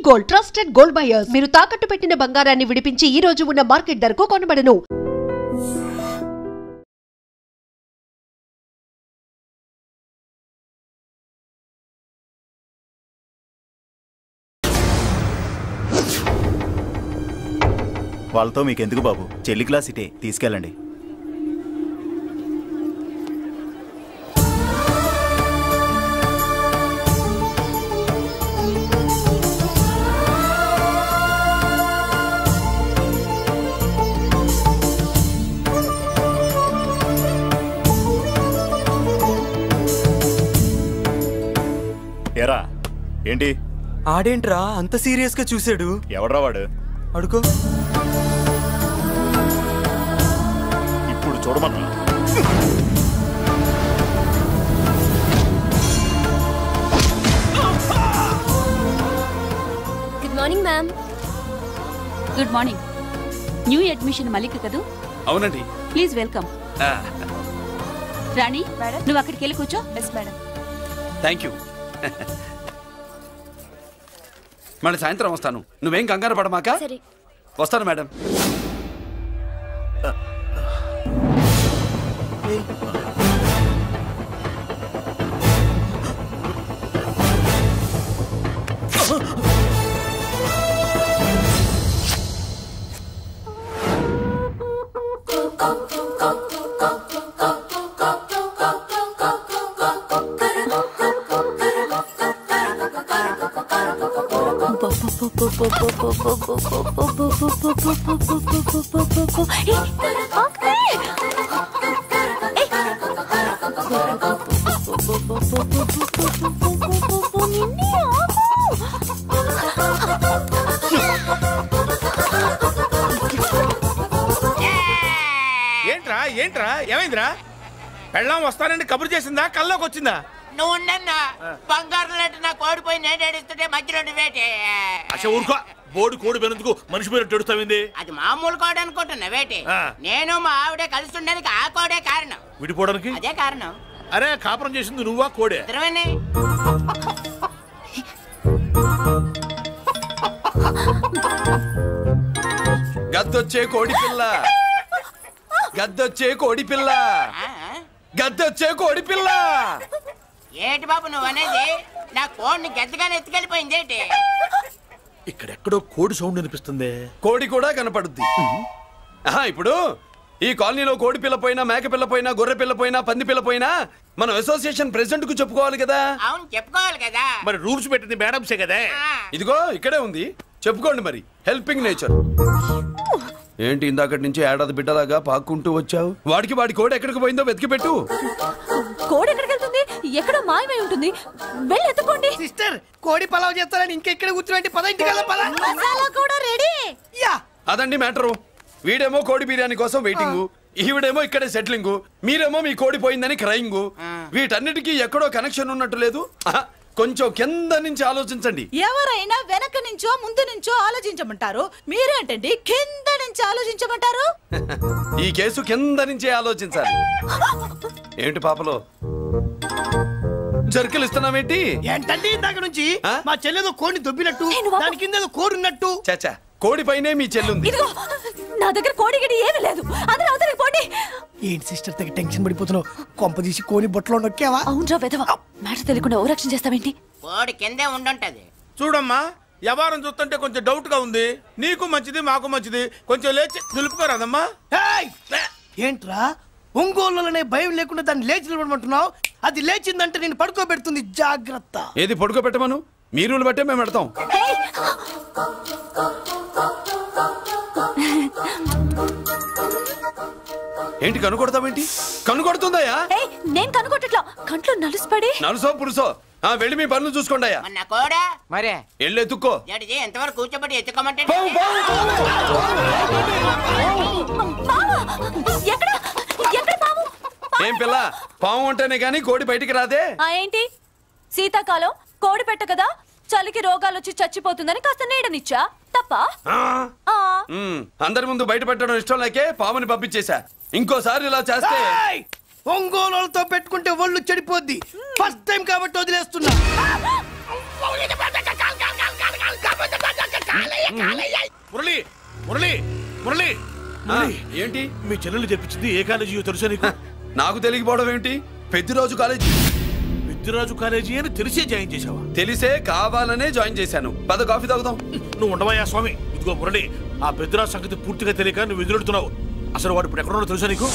Gold, trusted gold buyers. మీరు తాకట్టు పెట్టిన బంగారాన్ని విడిపించి ఈ రోజు ఉన్న మార్కెట్ ధరకు కొనబడను. వాళ్ళతో మీకెందుకు బాబు, చెల్లి క్లాస్ ఇటే, తీసుకెళ్ళండి. ఏరా ఏంటి? ఆడేంట్రా అంత సీరియస్ గా చూసాడు? ఎవడ్రా వాడు? అడుకో. ఇప్పుడు చూడమన్నా. Good morning ma'am. Good morning. New admission Mallika కదూ? అవునండి. Please welcome. రాణి, నువ్వు అక్కడికి వెళ్ళి కూర్చో. Yes madam. Thank you. మళ్ళీ సాయంత్రం వస్తాను, నువ్వేం కంగారు పడమాక. సరే. వస్తాను మేడం. ఏంట్రా ఏంట్రా ఏమైందిరా? పెళ్ళాం వస్తానండి కబురు చేసిందా, కల్లోకి వచ్చిందా? నువ్వు ఉండన్నా బంగారు లాంటి నా కోడిపోయి నేను ఏడుస్తుంటే మధ్యలో వేటే. అసలు ఊరుకో, బోడు కోడి పెనందుకు మనిషి మీద తెడుస్తావింది. అది మామూలు కోడి అనుకుంటున్నా వేటే. నేను మా ఆవిడే కలిసి ఉండడానికి ఆ కోడే కారణం. విడిపోవడానికి అదే కారణం. అరే కాపురం చేసింది నువ్వా కోడే? ఇద్దరమేనే. గద్దొచ్చే కోడి పిల్ల, గద్దొచ్చే కోడి పిల్ల, గద్దొచ్చే కోడి పిల్ల. ఏంటి బాబు నువ్వు అనేది? నా కోడిని గద్దగానే ఎత్తుకెళ్ళిపోయింది ఏంటి? ఇక్కడెక్కడో కోడి సౌండ్ అనిపిస్తుంది. కోడి కూడా కనపడుద్ది. ఇప్పుడు ఈ కాలనీలో కోడి పిల్ల పోయినా, మేక పిల్ల పోయినా, గొర్రె పిల్ల పోయినా, పంది పిల్ల పోయినా మనం అసోసియేషన్ ప్రెసిడెంట్ కు చెప్పుకోవాలి కదా. అవును చెప్పుకోవాలి కదా. మరి రూల్స్ పెట్టింది మేడంసే కదా. ఇదిగో ఇక్కడే ఉంది, చెప్పుకోండి మరి. Helping nature. ఏంటి ఇందాకటి నుంచి ఏడాది బిడ్డలాగా పాక్కుంటూ వచ్చావు? వాడికి వాడి కోడి ఎక్కడికి పోయిందో వెతికి పెట్టు. కోడి ఎక్కడికి వెళ్తుంది? ఎక్కడో మాయమై ఉంటుంది. వెళ్ళి ఎత్తుకోండి. సిస్టర్, కోడి పలావ్ చేస్తారని ఇంకెక్కడ కూర్చోండి. పద ఇంటికి వెళ్దాం. పద. మసాలా కూడా రెడీ. యా అదండి మ్యాటరు. వీడేమో కోడి బిర్యానీ కోసం వెయిటింగ్, ఈవిడేమో ఇక్కడే సెటిలింగ్, మీరేమో మీ కోడి పోయిందని క్రయింగ్. వీటన్నిటికీ ఎక్కడో కనెక్షన్ ఉన్నట్టు లేదు. కొంచెం కింద నుంచి ఆలోచించండి. ఎవరైనా వెనక నుంచో ముందు నుంచో ఆలోచించమంటారు, మీరేంటండి కింద నుంచి ఆలోచించమంటారు? ఈ కేసు కింద నుంచే ఆలోచించాలి. ఏంటి పాపలో జర్కలు ఇస్తున్నావేంటి? ఏంటండి ఇందాక నుంచి మా చెల్లెదో కోడిని దొబ్బినట్టు, దాని కింద కోడి ఉన్నట్టు. చాచా, కోడి పైనే మీ చెల్లుంది. ఇదిగో నా దగ్గర కోడి గిడి ఏమీ లేదు. అందరూ అవతలికి పోండి. ఏంటి సిస్టర్ తెగ టెన్షన్ పడిపోతున్నావు? కొంప తీసి కోని బొట్టలో నొక్కావా? అవునరా వెధవ, మ్యాటర్ తెలియకుండా ఓ రక్షణ చేస్తావేంటి? కోడి కిందే ఉండుంటది. చూడమ్మా, వ్యవహారం చూస్తుంటే కొంచెం డౌట్ గా ఉంది. నీకు మంచిది, మాకు మంచిది. కొంచెం లేచి నిలుపుకోరాదమ్మా. ఏంట్రా ఒంగోలులోనే భయం లేకుండా దాన్ని లేచి నిలబడమంటున్నావు? అది లేచిందంటే నేను పడుకోబెడుతుంది, జాగ్రత్త. ఏది పడుకోబెట్టమను? మీరు బట్టే మేము పెడతాం. ఏంటి కనుకొడతావేంటి? కనుకొడుతుందయ్యా? నేను కనుకొట్టట్లా, కంట్లో నలుసుపడి. నలుసో పురుసో వెళ్ళి మీ పనులు చూసుకోండి. మరే వెళ్ళి ఎత్తుక్కో. ఎంతవరకు కూర్చోబెట్టి ఎత్తుకోమంటే ఏం పిల్ల, పాము ఉంటేనే గానీ కోడి బయటికి రాదే. ఏంటి శీతాకాలం కోడి పెట్ట కదా, చలికి రోగాలు వచ్చి చచ్చిపోతుందని కాస్త నీడనిచ్చా తప్ప? అందరి ముందు బయట పెట్టడం ఇష్టం లేకే పాముని పంపించేశా. ఇంకోసారి ఇలా చేస్తే ఒంగోలుతో పెట్టుకుంటే ఒళ్ళు చెడిపోద్ది. ఫస్ట్ టైం కాబట్టి వదిలేస్తున్నా. మురళి మురళి మురళి ఏంటి మీ చెల్లెలు చెప్పించింది ఏ కాలేజీ తెలుసా నీకు? నాకు తెలియకపోవడం ఏంటి? పెద్దిరాజు కాలేజీ. పెద్దిరాజు కాలేజీ అని తెలిసే జాయిన్ చేసావా? తెలిసే కావాలనే జాయిన్ చేశాను. పద కాఫీ తాగుదాం. నువ్వు ఉండవయ్యా స్వామి. ఇదిగో మురళి, ఆ పెద్దిరాజు సంగతి పూర్తిగా తెలియక నువ్వు ఎదురెడుతున్నావు. అసలు వాడు ఇప్పుడు ఎక్కడున్నాడో తెలుసా నీకు?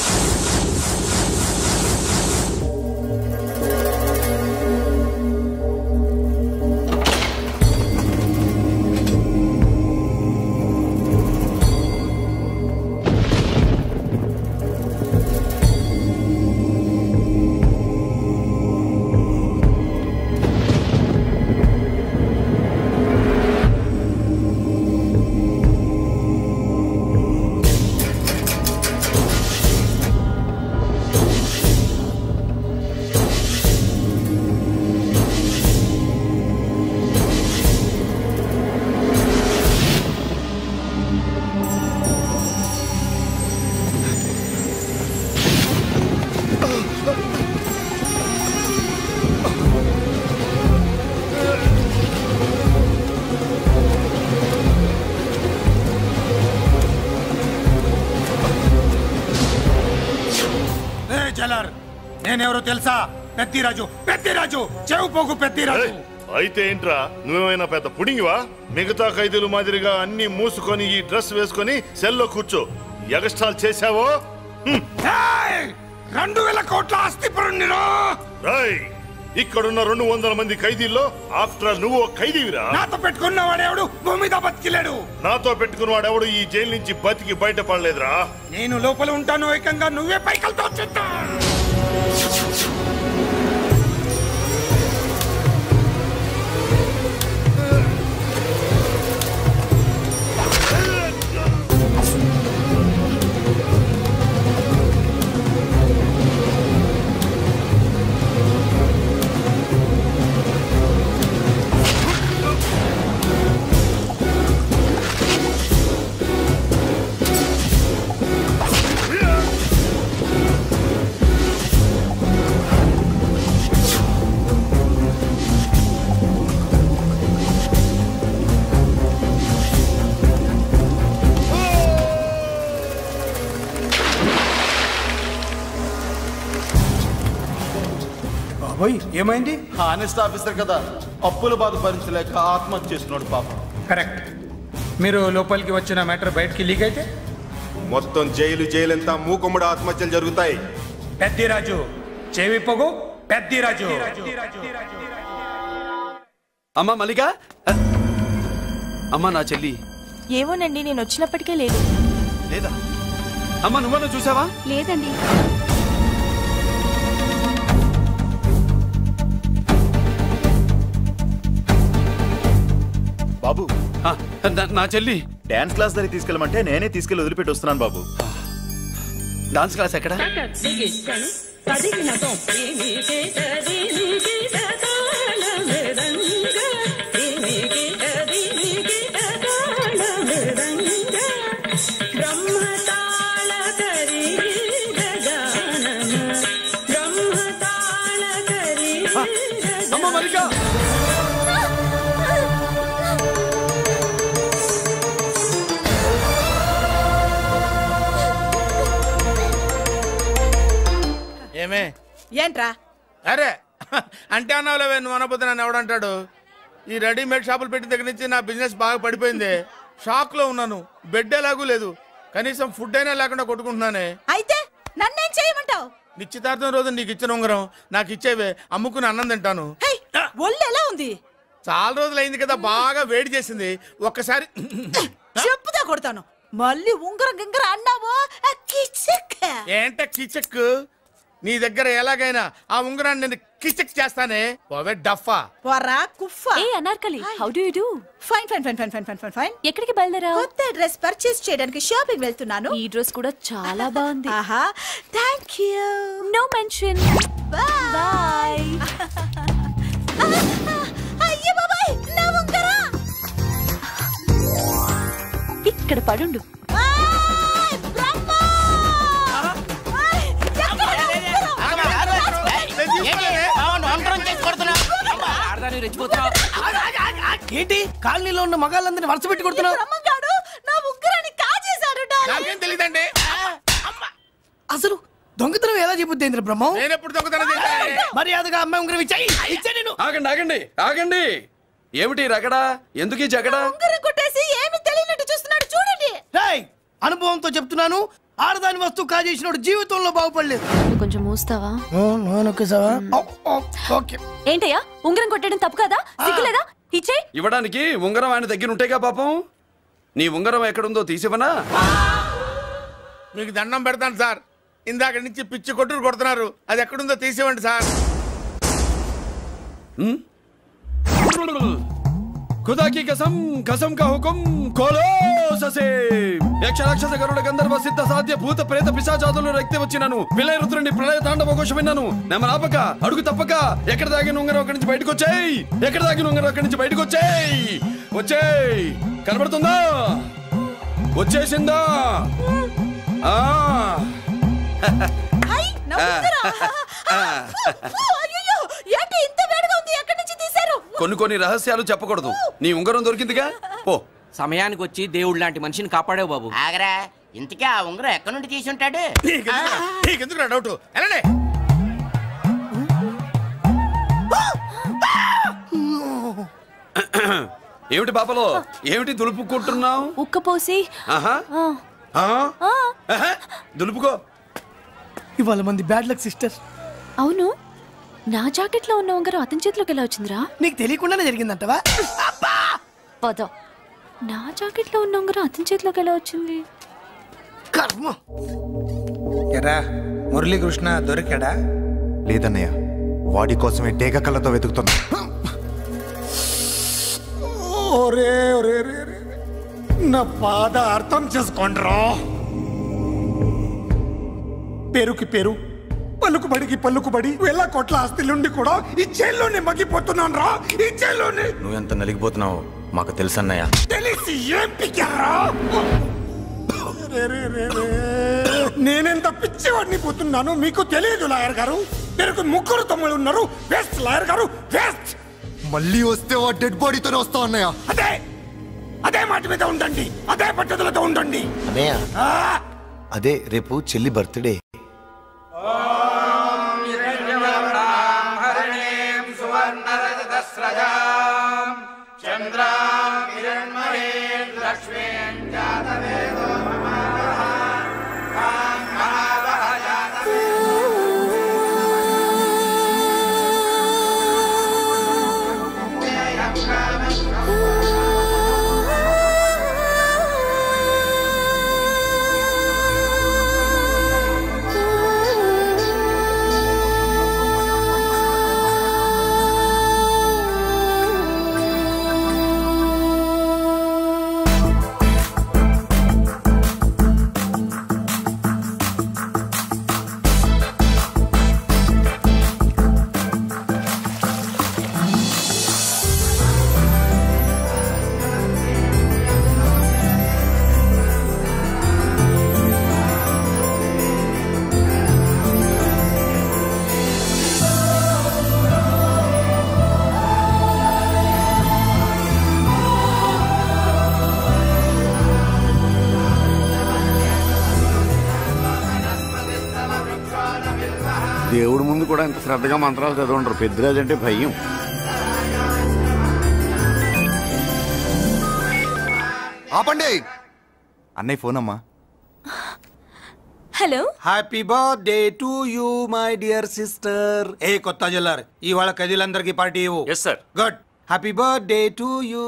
నేనెవరో తెలుసా? పెద్దిరాజు. పెద్దిరాజు చెవు పోగు పెద్దిరాజు. అయితే ఏంట్రా, నువ్వేమైనా పెద్ద పుడింగివా? మిగతా ఖైదీలు మాదిరిగా అన్ని మూసుకొని ఈ డ్రెస్ వేసుకొని సెల్లో కూర్చో. ఎగస్ట్రాల్ చేశావో 2000 కోట్ల ఆస్తి పరుణ్ణిరో. ఇక్కడున్న 200 మంది ఖైదీల్లో ఆఫ్టర్ నువ్వు ఖైదీవిరా. నాతో పెట్టుకున్నవాడెవడు భూమి మీద బతికిలేడు. నాతో పెట్టుకున్నవాడెవడు ఈ జైలు నుంచి బతికి బయటపడలేదురా. నేను లోపల ఉంటాను, ఏకంగా నువ్వే పైకలతో వచ్చేస్తా. ఏమైంది? హానెస్ట్ ఆఫీసర్ కదా, అప్పుల బాధ భరించలేక ఆత్మహత్య చేస్తున్నాడు పాపం. కరెక్ట్. మీరు లోపలికి వచ్చిన మ్యాటర్ బయటికి లీక్ అయితే మొత్తం జైలు అంతా మూకుమ్మడి ఆత్మహత్యలు జరుగుతాయి. పెద్దిరాజు చెవి పొగు. పెద్దిరాజు. అమ్మా మల్లిక, అమ్మా నా చెల్లి. ఏమోనండి, నేను వచ్చినప్పటికే లేదు. లేదా అమ్మా, నువ్వన్నా చూసావా? లేదండి. బాబు, నా చెల్లి డాన్స్ క్లాస్ దగ్గర తీసుకెళ్ళమంటే నేనే తీసుకెళ్ళి వదిలిపెట్టి వస్తున్నాను బాబు. డాన్స్ క్లాస్ ఎక్కడ? అమ్మ మల్లిక, ఏమే? ఏంట్రా? అరే అంటే అన్నావులేవే, నువ్వు అనబోతే నన్ను ఎవడంటాడు? ఈ రెడీమేడ్ షాపులు పెట్టిన దగ్గర నుంచి నా బిజినెస్ బాగా పడిపోయింది. షాక్ లో ఉన్నాను. బెడ్ ఎలాగూ లేదు, కనీసం ఫుడ్ అయినా లేకుండా కొట్టుకుంటున్నానే. అయితే నన్నేం చేయమంటావు? నిశ్చితార్థం రోజు నీకు ఇచ్చిన ఉంగరం నాకు ఇచ్చేవే, అమ్ముకుని అన్నం తింటాను. ఒళ్ళు ఎలా ఉంది? చాలా రోజులు అయింది కదా, బాగా వేడి చేసింది. ఒక్కసారి చెప్పుదా కొడతాను. మళ్ళీ ఉంగరం గింగర అన్నావో ఏంట కిచక్? నీ దగ్గర ఎలాగైనా ఆ ఉంగరాన్ని నేను కిచక్ చేస్తానే. పోవే డఫా. పోరా కుఫా. ఏ Anarkali, how do you do? Fine fine fine fine fine fine fine. ఎక్కడికి బయలుదేరావు? కొత్త డ్రెస్ పర్చేస్ చేయడానికి షాపింగ్ వెళ్తున్నాను. ఈ డ్రెస్ కూడా చాలా బాగుంది. ఆహా, థాంక్యూ. No mention. బై. అయ్యో బాబాయ్, నా ఉంగరా ఇక్కడ పడుండు. ఏంటి కాలనీలో ఉన్న మగాళ్ళందరినీ వరుస పెట్టి కొడుతున్నావు? బ్రహ్మంగాడు నా ఉంగరాన్ని కాజేశాడు డార్లింగ్. నాకేం తెలియదండి. అసలు దొంగతనం ఎలా చెబుద్ది బ్రహ్మం? నేను ఎప్పుడు దొంగతనం చేశాను? మర్యాదగా అమ్మాయి ఉంగరం ఇచ్చాయి. ఆగండి ఆగండి ఆగండి. ఏమిటి రగడా? ఎందుకు ఈ జగడా? ఉంగరం కొట్టేసి ఏమీ తెలియనట్టు చూస్తున్నాడు చూడండి. రేయ్, అనుభవంతో చెప్తున్నాను, ఆడదాని వస్తువు కాజేసినోడు జీవితంలో బాగుపడలేదు. కొంచెం మూస్తావా? ఏంటయ్యా ఉంగరం కొట్టడం తప్పు కదా? సిగ్గులేదా? ఇచ్చే ఇవ్వడానికి ఉంగరం ఆయన దగ్గర ఉంటేగా పాపం. నీ ఉంగరం ఎక్కడుందో తీసివనా? మీకు దండం పెడతాను సార్, ఇందాక నుంచి పిచ్చి కొట్టుడు కొడుతున్నారు, అది ఎక్కడుందో తీసివ్వండి సార్. खुदा की कसम कसम का हुकुम खोलो ससे यक्ष राक्षस गरुड़ गंधर्व सिद्ध साध्य भूत प्रेत पिशाచాదులు రక్తి వచ్చినాను విలయ రుద్రుని ప్రళయ తాండవ ఘోష విన్నాను నెమలాపక అడుగు తప్పక ఎక్కడ దాగిన ఉంగరం అక్కడి నుంచి బయటకు వచ్చేయ్ ఎక్కడ దాగిన ఉంగరం అక్కడి నుంచి బయటకు వచ్చేయ్ వచ్చేయ్ కనబడుతుందా వచ్చేసిందా ఆ హై నా ఉంగరం అయ్యో ఏంటి ఇంత వేడిగా ఉంది ఎక్కడి నుంచి తీశారు కొన్ని రహస్యాలు చెప్పకూడదు నీ ఉంగరం దొరికిందిగా పో సమయానికి వచ్చి దేవుడు లాంటి మనిషిని కాపాడావు బాబు ఆగరా ఇంతకీ ఆ ఉంగరం ఎక్కడి నుండి తీసి ఉంటాడు నీకెందుకు డౌట్ వెళ్ళండి ఏమిటి పాపలో ఏమిటి దులుపుకుంటున్నావు ఉక్కపోసి దులుపుకో ఇవాళ మంది బ్యాడ్ లక్ సిస్టర్ అవును నా జాకెట్ లో ఉన్న ఉంగరం అతని చేతిలోకి ఎలా వచ్చిందిరా నీకు తెలియకుండానే జరిగిందంటవా పద నా జాకెట్ లో ఉన్న ఉంగరం అతని చేతిలోకి ఎలా వచ్చింది కర్మ ఎరా మురళీకృష్ణ దొరికాడా లేదన్నయ్య వాడి కోసమే డేగ కళ్ళతో వెతుకుతున్నా ఒరే ఒరే నా బాధ అర్థం చేసుకోండిరా పేరుకి పేరు పలుకుబడికి పలుకుబడి వేల కోట్ల ఆస్తిలుండి కూడా ఈ జైల్లోనే మగ్గిపోతున్నాను రా ఈ జైల్లోనే నువ్వెంత నలిగిపోతున్నావు మాకు తెలుసన్నయ్య తెలిసి ఏం పిక్కారా నేనెంత పిచ్చివాడిని పోతున్నాను మీకు తెలియదు లాయర్ గారు పేరుకు ముగ్గురు తమ్ముళ్ళు ఉన్నారు వేస్ట్ లాయర్ గారు వేస్ట్ మళ్ళీ వస్తే ఆ డెడ్ బాడీతోనే వస్తావు అన్నయ్య అదే మాట మీద ఉండండి అదే పట్టుదలతో ఉండండి అన్నయ్య అదే రేపు చెల్లి బర్త్డే దేవుడి ముందు కూడా ఇంత శ్రద్ధగా మంత్రాలు చదవంటారు పెద్దరాజు అంటే భయం ఆపండి అన్నయ్య ఫోన్ అమ్మా hello happy birthday to you my dear sister ఏ కొత్త జిల్లార్ ఇవాళ కదిలందరికీ పార్టీ ఇవ్వు yes sir good happy birthday to you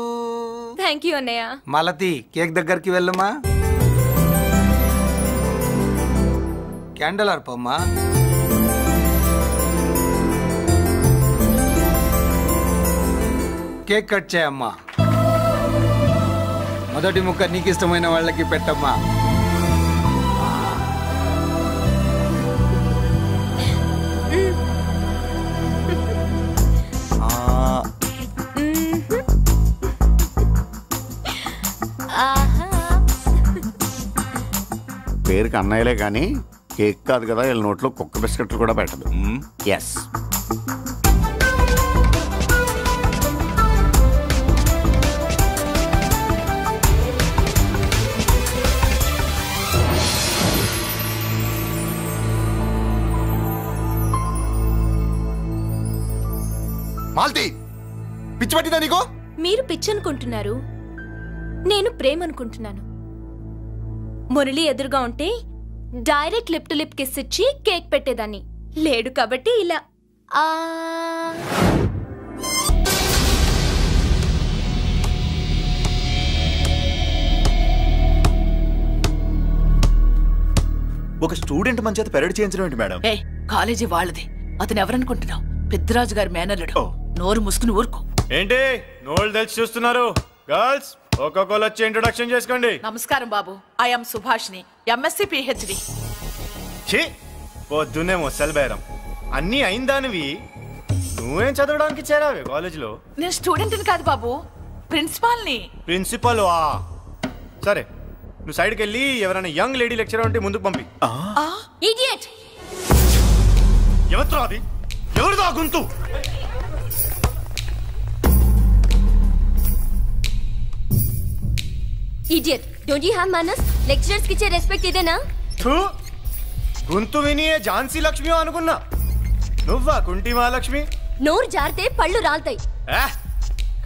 thank you అన్నయ్య మలతి కేక్ దగ్గరికి వెళ్ళమ్మా క్యాండల్ అర్పమ్మా కేక్ కట్ చేయమ్మా మొదటి ముక్క నీకు ఇష్టమైన వాళ్ళకి పెట్టమ్మా పేరుకి అన్నయ్యలే కానీ కేక్ కాదు కదా వీళ్ళ నోట్లో కుక్క బిస్కెట్లు కూడా పెట్టదు ఎస్ మాల్తి పిచ్చి పట్టిందా నీకు? మీరు పిచ్చి అనుకుంటున్నారు, నేను ప్రేమ అనుకుంటున్నాను. మురళి ఎదురుగా ఉంటే direct lip to lip kiss ఇచ్చి కేక్ పెట్టేదాన్ని. లేడు కాబట్టి ఇలా ఒక స్టూడెంట్ మన చేత పెరడ్ చేయించడం ఏంటి మేడం? ఏ కాలేజీ వాళ్ళది, అతను ఎవరనుకుంటున్నావు? పెద్దరాజు గారి మేనల్లుడు. నోరు ముసుకుని ఊరుకో. ఏంటి నోళ్ళు తెచ్చి చూస్తున్నారు? గర్ల్స్ ఒక్కొక్కరు వచ్చి ఇంట్రొడక్షన్ చేసుకోండి. నమస్కారం బాబు, ఐఎమ్ సుభాష్ని, ఎంఎస్సి పిహెచ్డి. పొద్దున్నే ముసలి బేరం అన్నీ అయిందానివి, నువ్వేం చదవడానికి చేరావే కాలేజీలో? నేను స్టూడెంట్ని కాదు బాబు, ప్రిన్సిపాల్ని. ప్రిన్సిపల్ వా? సరే నువ్వు సైడ్కి వెళ్ళి ఎవరైనా యంగ్ లేడీ లెక్చరర్ ఉంటే ముందుకు పంపి. ఇడియట్! ఎవరితో అది? ఎవరిదో గుంతు? Idiot! Don't you have manners? Lecturers కి ఇచ్చే రెస్పెక్ట్ ఇదేనా? గుంతు విని ఝాన్సీ లక్ష్మి అనుకున్నా, నువ్వా కుంటి మహాలక్ష్మి? నోరు జారితే పళ్ళు రాల్తాయి.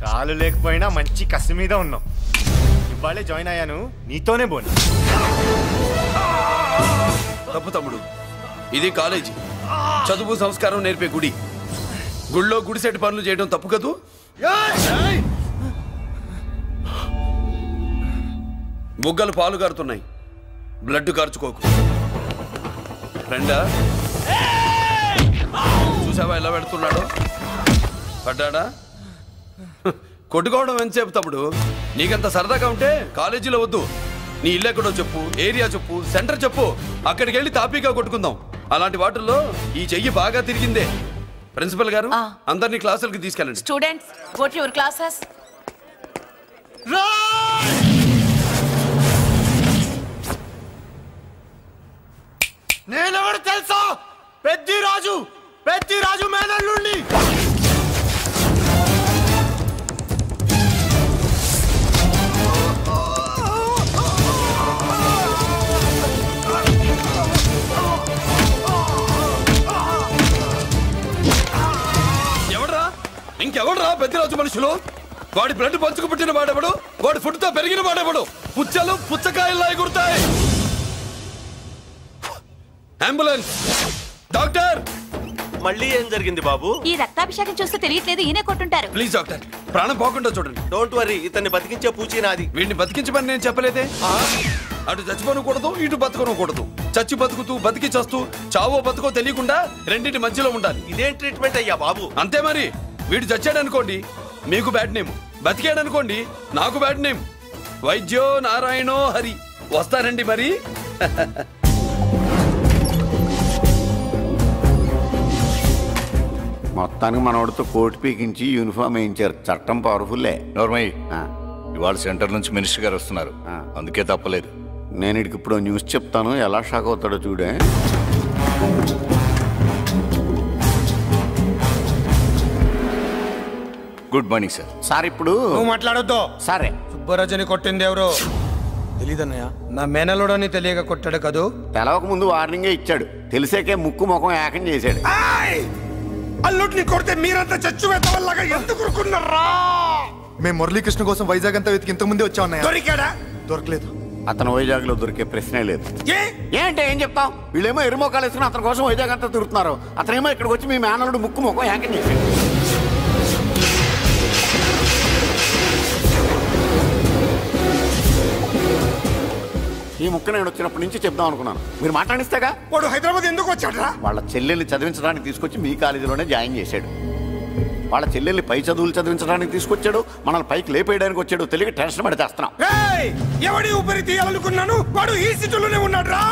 కాలు లేకపోయినా మంచి కసి మీద ఉన్నావు. ఇవాళే జాయిన్ అయ్యాను, నీతోనే పోను. తప్పు తమ్ముడు, ఇది కాలేజీ, చదువు సంస్కారం నేర్పే గుడి. గుళ్ళో గుడిసెట్టి పనులు చేయడం తప్పు కదూ? బుగ్గలు పాలు గారుతున్నాయి, బ్లడ్ కార్చుకోకు. ఫ్రెండా, చూసావా ఎలా పెడుతున్నాడు? పడ్డాడా? కొట్టుకోవడం ఎంతసేపు తమ్ముడు? నీకంత సరదాగా ఉంటే కాలేజీలో వద్దు. నీ ఇల్లు ఎక్కడో చెప్పు, ఏరియా చెప్పు, సెంటర్ చెప్పు, అక్కడికి వెళ్ళి తాపీగా కొట్టుకుందాం. అలాంటి వాటిల్లో ఈ చెయ్యి బాగా తిరిగిందే. ప్రిన్సిపల్ గారు, అందరినీ క్లాసులకి తీసుకెళ్ళండి. Students, go to your classes. నేనెవరు తెలుసా? పెద్దిరాజు, పెద్దిరాజు మేనల్లుండి. ఎవడ్రా? ఇంకెవడ్రా పెద్దిరాజు మనుషులు? వాడి బ్లడ్ పంచుకు పుట్టిన వాడెవడు? వాడి ఫుడ్ తో పెరిగిన వాడెవడు? పుచ్చలు పుచ్చకాయల్లా ఎగురుతాయి. అంబులెన్స్! డాక్టర్! మళ్ళీ ఏం జరిగింది బాబు? ఈ రక్తాభిషేకం చూస్తే తెలియట్లేదు, ఈయనే కొట్టుంటారు. ప్లీజ్ డాక్టర్, ప్రాణం పోకుండా చూడండి. డోంట్ వరీ, ఇతన్ని బతికించే పూచి నాది. వీడిని బతికించమని నేను చెప్పలేదే. అటు చచ్చిపోనకూడదు, ఇటు బతకనకూడదు. చచ్చి బతుకుతూ, బతికి చస్తూ, చావో బతుకో తెలియకుండా రెండింటి మధ్యలో ఉండాలి. ఇదేం ట్రీట్మెంట్ అయ్యా బాబు? అంతే మరి. వీడు చచ్చాడు అనుకోండి, మీకు బ్యాడ్ నేమ్. బతికాడు అనుకోండి, నాకు బ్యాడ్ నేమ్. వైద్యో నారాయణో హరి. వస్తారండి మరి. మొత్తానికి మనవాడితో కోట్ పీకించి యూనిఫామ్ వేయించారు. చట్టం పవర్ఫుల్లే. నోర్మయ్య, ఇవాళ సెంటర్ నుంచి మినిస్టర్ గారు వస్తున్నారు, అందుకే తప్పలేదు. నేను ఇడికి ఇప్పుడు న్యూస్ చెప్తాను, ఎలా షాక్ అవుతాడో చూడే. Good morning sir. సార్ ఇప్పుడు నువ్వు మాట్లాడొద్దు. సరే. సుబ్బరాజుని కొట్టింది ఎవరు? తెలీదన్నయ్య, నా మేనలోడని తెలియక కొట్టాడు కదూ. తెలవక ముందు వార్నింగే ఇచ్చాడు, తెలిసాకే ముక్కు ముఖం ఏకం చేశాడు. అల్లుడిని కొడితే మీరంతా చచ్చువేతవల్లాగా ఎందుకు రుకున్నారా? మేము మురళీకృష్ణ కోసం వైజాగ్ అంతా వెతికి ఇంతకు ముందే వచ్చా ఉన్నాయా? దొరికాడా? దొరకలేదు. అతను వైజాగ్ లో దొరికే ప్రశ్నే లేదు. ఏంటే ఏం చెప్తాం? వీళ్ళేమో ఎరుమోకాలు వేసుకుని అతని కోసం వైజాగ్ అంతా తిరుగుతున్నారు. అతనేమో ఇక్కడికి వచ్చి మీ మేనలుడు ముక్కు ముఖం ఏకం చేశాడు. ఈ ముక్క నేను వచ్చినప్పటి నుంచి చెప్దాం అనుకున్నాను, మీరు మాట్లాడిస్తేగా. వాడు హైదరాబాద్ ఎందుకు వచ్చాడు? వాళ్ళ చెల్లెల్ని చదివించడానికి తీసుకొచ్చి మీ కాలేజీలోనే జాయిన్ చేశాడు. వాళ్ళ చెల్లెల్ని పై చదువులు చదివించడానికి తీసుకొచ్చాడు, మనల్ని పైకి లేపేయడానికి వచ్చాడు. తెలియక టెన్షన్ పడి చేస్తున్నాం. ఎవడి ఊపిరి తీయాలనుకున్నాను, వాడు ఈ సిటీలోనే ఉన్నాడు రా.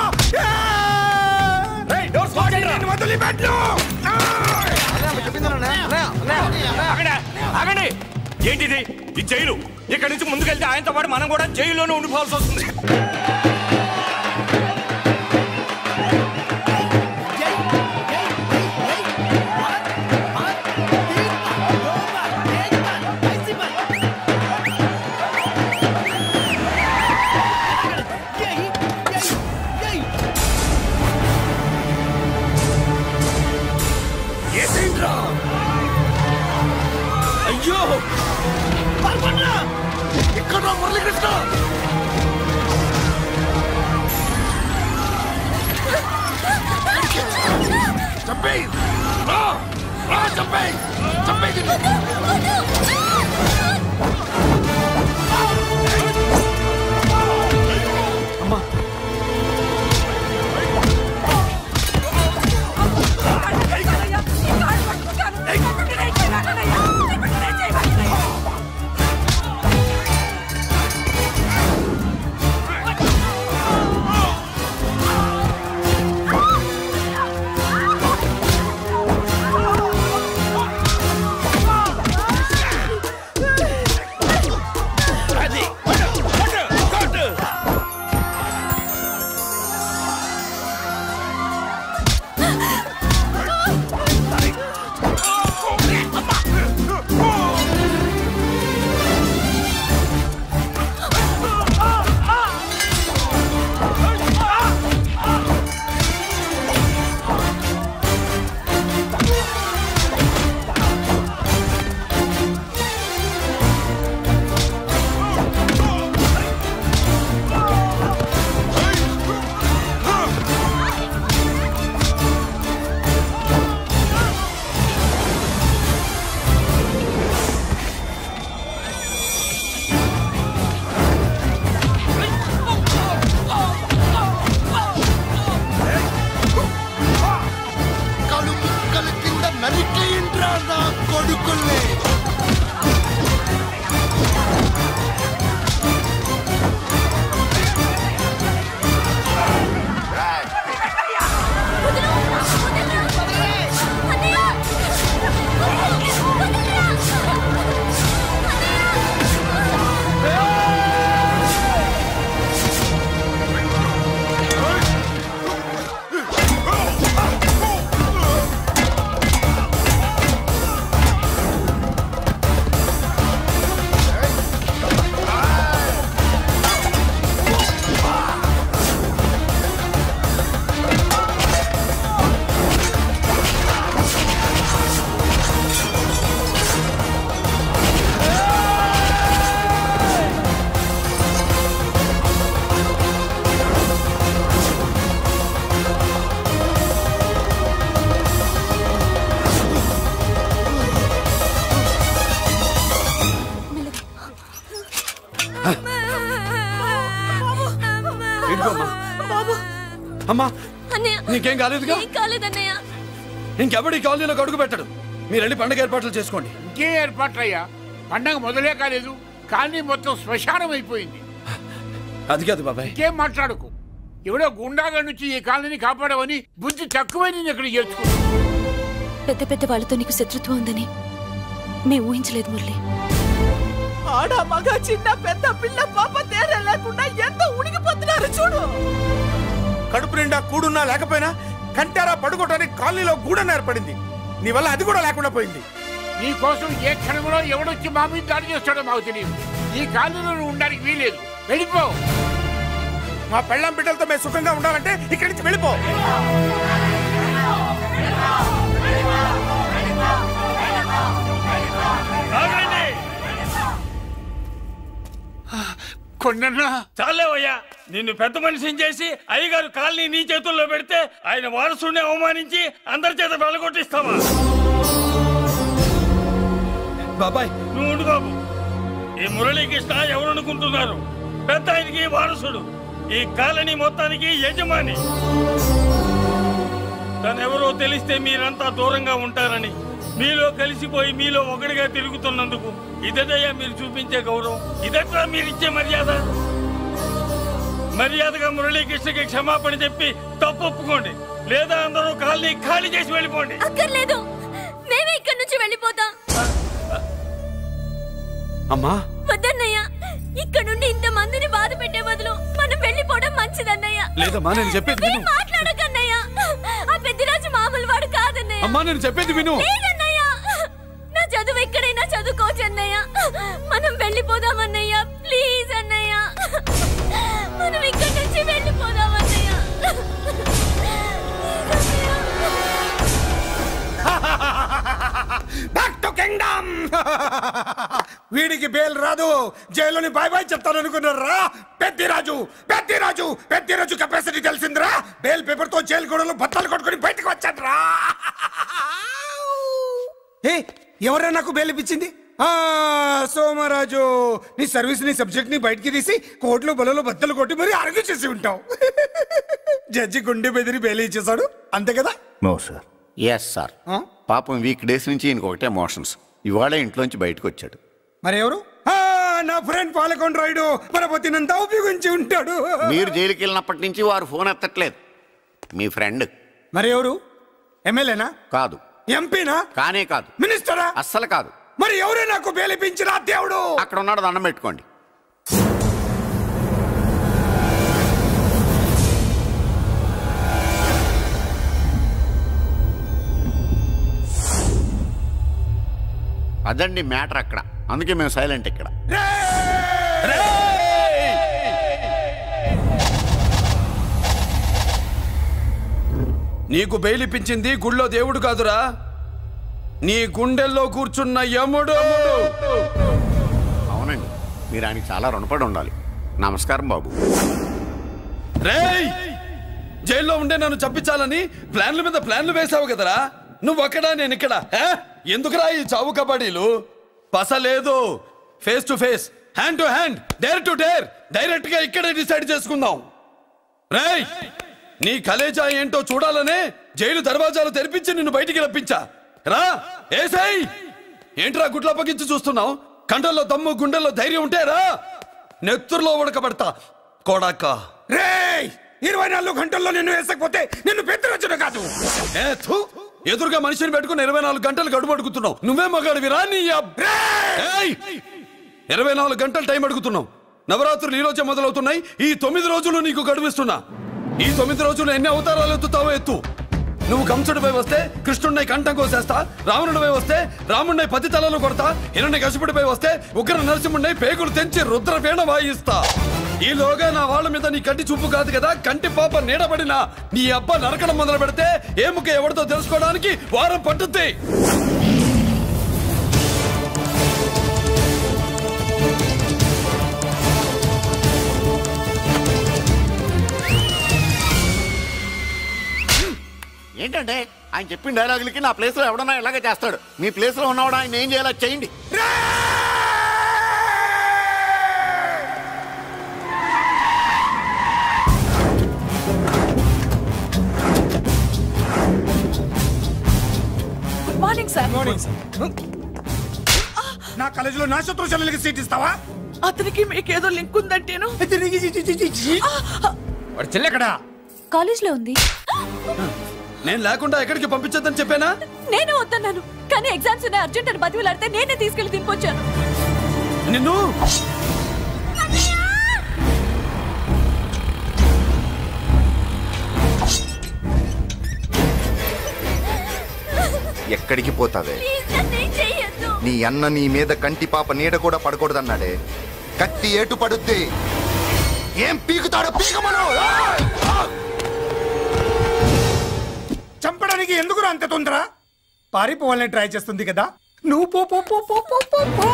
ఏంటిది? ఈ జైలు. ఇక్కడి నుంచి ముందుకెళ్తే ఆయనతో పాటు మనం కూడా జైల్లోనే ఉండిపోవాల్సి వస్తుంది. ఎక్కడ మురళీకృష్ణ చంపేయ్ చంపేయ్ చంపేయ్ అమ్మా అమ్మా నీకేం కాలేదుగా? ఇంకెవడి కాలనీలో అడుగు పెట్టడు. మీరు వెళ్ళి పండగ ఏర్పాట్లు చేసుకోండి. ఇంకే ఏర్పాట్లయ్యా? పండగ మొదలే కాలేదు, కానీ మొత్తం శ్మశానం అయిపోయింది. అది కాదు బాబాయ్. ఇంకేం మాట్లాడుకు. ఎవడో గుండాగా నుంచి ఈ కాలనీని కాపాడవని బుద్ధి తక్కువై నేను ఇక్కడ చేర్చుకున్నా. పెద్ద పెద్ద వాళ్ళతో నీకు శత్రుత్వం ఉందని మేము ఊహించలేదు మురళి. ఆడ మగ చిన్న పెద్ద పిల్ల పాప తేడా లేకుండా ఎంత ఉనికిపోతున్నారు చూడు. కడుపు నిండా కూడున్నా లేకపోయినా కంటారా పడుకోవటానికి కాలనీలో గూడన ఏర్పడింది. నీ వల్ల అది కూడా లేకుండా పోయింది. నీ కోసం ఏ క్షణంలో ఎవడొచ్చి మా మీద దాడి చేస్తాడో మాకు తెలియదు. ఈ కాలనీలో నువ్వు ఉండడానికి వీలేదు. వెళ్ళిపో. మా పెళ్ళాం బిడ్డలతో మేము సుఖంగా ఉండాలంటే ఇక్కడి నుంచి వెళ్ళిపో. కొండన్నా చాలేవయ్యా, నిన్ను పెద్ద మనిషిని చేసి అయ్యగారు కాలనీ నీ చేతుల్లో పెడితే ఆయన వారసుని అవమానించి అందరి చేత వెళ్ళగొట్టిస్తావా? బాబాయ్ నువ్వు ఉండు బాబు. ఈ మురళీకృష్ణ ఎవరు అనుకుంటున్నారు? పెద్ద ఆయనకి వారసుడు, ఈ కాలనీ మొత్తానికి యజమాని. తనెవరో తెలిస్తే మీరంతా దూరంగా ఉంటారని మీలో కలిసిపోయి మీలో ఒకటిగా తిరుగుతున్నందుకు ఇదయ్యా మీరు చూపించే గౌరవం. ఇదట్లా మీరిచ్చే మర్యాద. మర్యాదగా మురళీకృష్ణకి క్షమాపణ చెప్పి తప్పు ఒప్పుకోండి, లేదా అందరూ కాలనీ ఖాళీ చేసి వెళ్ళిపోండి. అక్కర్లేదు, మేమే ఇక్కడి నుంచి వెళ్ళిపోతాం. అమ్మా వద్దన్నయ్య, ఇక్కడ నుండి ఇంత మందిని బాధ పెట్టే బదులు మనం వెళ్ళిపోవడం మంచిదన్నయ్య. లేదమ్మా, నేను చెప్పేది విను. మాట్లాడకన్నయ్య, ఆ పెద్దిరాజు మామూలు వాడు కాదన్నయ్య. అమ్మా నేను చెప్పేది విను. లేదన్నయ్య, నా చదువు ఎక్కడైనా చదువుకోవచ్చు అన్నయ్య. మనం వెళ్ళిపోదామన్నయ్య, ప్లీజ్ అన్నయ్య. మనం ఇక్కడి నుంచి వెళ్ళిపోదామన్నయ్య. Back to kingdom. వీడికి బెయిల్ రాదు, జైల్లోని బాయ్ బాయ్ చెప్తాను అనుకున్నారా? పెద్దిరాజు కెపాసిటీ తెలిసిందిరా. బెయిల్ పేపర్ తో జైలు గోడలు బట్టలు కొట్టుకుని బయటకు వచ్చాడ్రా. ఎవరా నాకు బెయిల్ ఇప్పించింది? సోమరాజు, నీ సర్వీస్ నీ సబ్జెక్ట్ ని బయటికి తీసి కోర్టులో బలలో బద్దలు కొట్టి మరి ఆర్గ్యూ చేసి ఉంటావు. జడ్జి గుండె బెదిరి బెయిల్ ఇచ్చేసాడు, అంతే కదా? No sir. Yes sir. పాపం వీక్ డేస్ నుంచి ఈయనకు ఒకటే ఎమోషన్స్. ఇవాళ ఇంట్లోంచి బయటకు వచ్చాడు. మరి ఎవరు? నా ఫ్రెండ్ పాలకొండ రాయుడు పరపతినంతా ఉపయోగించి ఉంటాడు. మీరు జైలుకి వెళ్ళినప్పటి నుంచి వారు ఫోన్ ఎత్తట్లేదు. మీ ఫ్రెండ్. మరి ఎవరు? ఎమ్మెల్యేనా? కాదు. ఎంపీనా? కానే కాదు. మినిస్టరా? అస్సలు కాదు. మరి ఎవరే నాకు బేలిపించిన దేవుడు? అక్కడ ఉన్నాడు, దండం పెట్టుకోండి. అదండి మ్యాటర్ అక్కడ. అందుకే మేము సైలెంట్ ఇక్కడ. నీకు బెయిలిపించింది గుళ్ళో దేవుడు కాదురా, నీ గుండెల్లో కూర్చున్న యముడు. అవునండి, మీరు ఆయనకి చాలా రుణపడి ఉండాలి. నమస్కారం బాబు. రేయ్, జైల్లో ఉండే నన్ను చంపించాలని ప్లాన్ల మీద ప్లాన్లు వేసావు కదరా. నువ్వు అక్కడా నేను ఇక్కడ. ఎందుకురా ఈ చావు కబడ్డీలు? పసలేదు. Face to face, hand to hand, dare to dare, direct గా ఇక్కడే డిసైడ్ చేసుకుందాం. రేయ్, నీ కలేజా ఏంటో చూడాలనే జైలు దర్వాజాలు తెరిపించి నిన్ను బయటికి రప్పించా. రా ఏసై. ఏంట్రా గుడ్ల పగించి చూస్తున్నావు? కండల్లో దమ్ము, గుండెల్లో ధైర్యం ఉంటే రా, నెత్తురులో ఉడకబడతా కొడాక. రేయ్, 24 గంటల్లో నిన్ను వేసకపోతే నిన్ను పెద్దరొచ్చుడు కాదు. ఎదురుగా మనిషిని పెట్టుకుని 24 గంటలు గడుపు అడుగుతున్నావు. నువ్వే మగాడివిరా నీ 24 గంటలు టైం అడుగుతున్నావు. నవరాత్రులు ఈ రోజే మొదలవుతున్నాయి. ఈ 9 రోజులు నీకు గడువిస్తున్నా. ఈ 9 రోజులు ఎన్ని అవతారాలు ఎత్తుతావో ఎత్తు. నువ్వు కంసుడిపై వస్తే కృష్ణుడిని కంఠం కోసేస్తా, రావణుడిపై వస్తే రాముడిని 10 తలలు కొడతా, హిరణ్యకశిపుడిపై వస్తే ఉగ్ర నరసింహుడిని పేగులు తెంచి రుద్రపేణ వాయిస్తా. ఈలోగా నా వాళ్ళ మీద నీ కంటి చూపు కాదు కదా, కంటి పాప నీడబడిన నీ అబ్బ నరకడం మొదలు పెడితే ఏముక ఎవరితో తెలుసుకోవడానికి వారం పట్టుద్ది. ఏంటంటే ఆయన చెప్పిన డైలాగులకి నా ప్లేస్ లో ఎవడన్నా ఇలాగే చేస్తాడు. మీ ప్లేస్ లో ఉన్నవాడు ఆయన ఏం చేయాలో చేయండి. Good morning sir. నా కాలేజీలో నా శత్రు చెల్లెలకి సీట్ ఇస్తావా? అతనికి మీకేదో లింక్ ఉందంటేను. వాడు చెల్లెక్కడా? కాలేజ్ లో ఉంది. నేను లేకుండా ఎక్కడికి పంపించొద్దని చెప్పానా? నేను వద్దన్నాను, కానీ ఎగ్జామ్స్ ఉన్నాయి అర్జెంట్ అని బతిలాడితే నేనే తీసుకెళ్లి తినిపోచ్చాను. నిన్ను ఎక్కడికి పోతావే? నీ అన్న నీ మీద కంటి పాప నీడ కూడా పడకూడదన్నాడే. కత్తి ఏటు పడుద్ది. ఏం పీకుతాడో పీకమను. చంపడానికి ఎందుకు అంత తొందర? పారిపోవాలని ట్రై చేస్తుంది కదా. నువ్వు పో పో పో పో పో పో పో.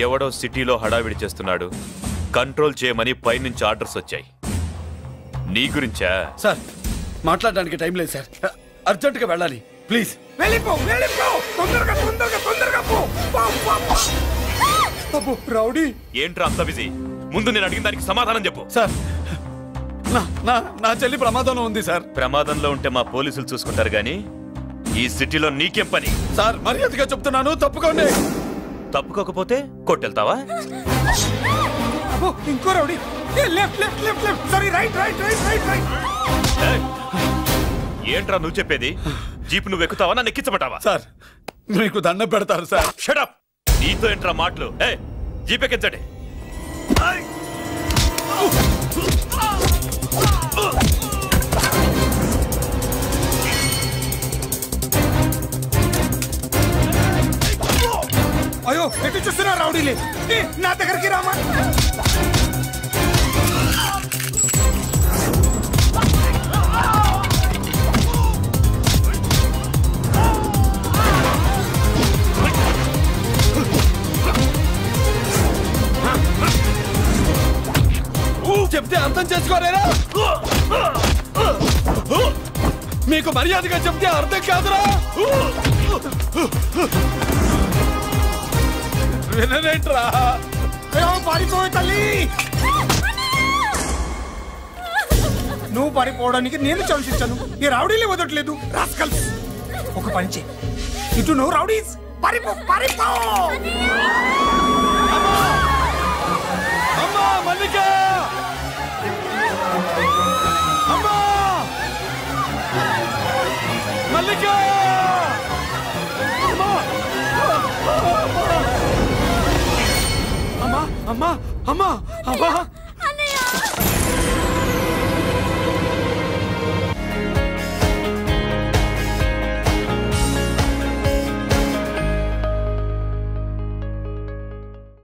ఎవడో సిటీలో హడావిడి చేస్తున్నాడు, కంట్రోల్ చేయమని పైనుంచి ఆర్డర్స్ వచ్చాయి. నీ గురించా? సార్, మాట్లాడడానికి టైం లేదు సార్, అర్జెంట్ గా వెళ్ళాలి. ప్లీజ్ వెళ్ళిపో, వెళ్ళిపో, తొందరగా తొందరగా తొందరగా పో. అబ్బో రౌడీ, ఏంట్రా అంత బిజీ? ముందు నేను అడిగిన దానికి సమాధానం చెప్పు. సార్, నా చెల్లి ప్రమాదంలో ఉంది సార్. ప్రమాదంలో ఉంటే మా పోలీసులు చూసుకుంటారు గానీ ఈ సిటీలో నీకేం పని? సార్, మర్యాదగా చెప్తున్నాను, తప్పుకోండి. తప్పుకోకపోతే కొట్టెళ్తావా? ఇంకో rowdy. Left left left left, sorry right right right right right. ఏంట్రా నువ్వు చెప్పేది? జీప్ నువ్వు ఎక్కుతావా, నన్ను ఎక్కించమంటావా? సార్, మీకు దండం పెడతారు సార్. Shut up. నీతో ఏంట్రా మాటలు? జీప్ ఎక్కించండి. అయ్యో ఎటు చూస్తున్నా రౌడీలే ఏ, నా దగ్గరికి రామా. చెప్తే అర్థం చేసుకోలేరా? మీకు మర్యాదగా చెప్తే అర్థం కాదురా? వినరేంట్రా? పారిపోయి తల్లి, నువ్వు పారిపోవడానికి నేను ఛాన్స్ ఇచ్చాను. ఈ రౌడీలే వదట్లేదు. రాస్కల్స్, ఒక పని చేయి, ఇటు నువ్వు రౌడీస్ పారిపో పారిపో. అమ్మా మల్లిక, అమ్మా మల్లిక, అమ్మా అమ్మా అమ్మా అమ్మా